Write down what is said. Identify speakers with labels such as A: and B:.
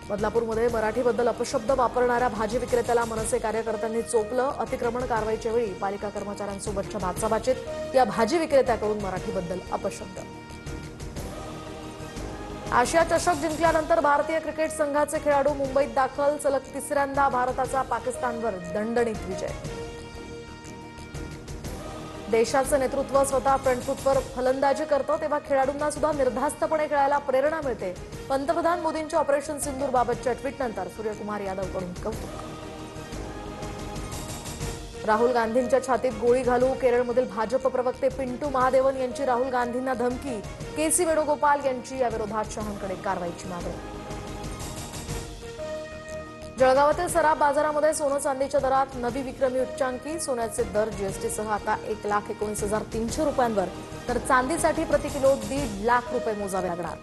A: बदलापूरमध्ये मराठीबद्दल अपशब्द वापरणाऱ्या भाजी विक्रेत्याला मनसे कार्यकर्त्यांनी चोपलं। अतिक्रमण कारवाईच्या वेळी पालिका कर्मचाऱ्यांसोबतच्या बाचाबाचीत या भाजी विक्रेत्याकडून मराठीबद्दल अपशब्द। आशिया चषक जिंकल्यानंतर भारतीय क्रिकेट संघाचे खेळाडू मुंबईत दाखल। सलग तिसऱ्यांदा भारताचा पाकिस्तानवर दणदणीत विजय। देशाचं नेतृत्व स्वतः फ्रंटफूटवर फलंदाजी करतं तेव्हा खेळाडूंना सुद्धा निर्धास्तपणे खेळायला प्रेरणा मिळते। पंतप्रधान मोदींच्या ऑपरेशन सिंदूरबाबतच्या ट्विटनंतर सूर्यकुमार यादवकडून कौतुक। राहुल गांधींच्या छातीत गोळी घालू, केरळमधील भाजप प्रवक्ते पिंटू महादेवन यांची राहुल गांधींना धमकी। के.सी. वेणुगोपाल यांची याविरोधात शहांकडे कारवाईची मागणी। जळगावातील सराफ बाजारामध्ये सोनं चांदीच्या दरात नवी विक्रमी उच्चांकी। सोन्याचे दर जीएसटीसह आता 1,19,300 रुपयांवर, तर चांदीसाठी प्रति किलो 1.5 लाख रुपये मोजावे लागणार।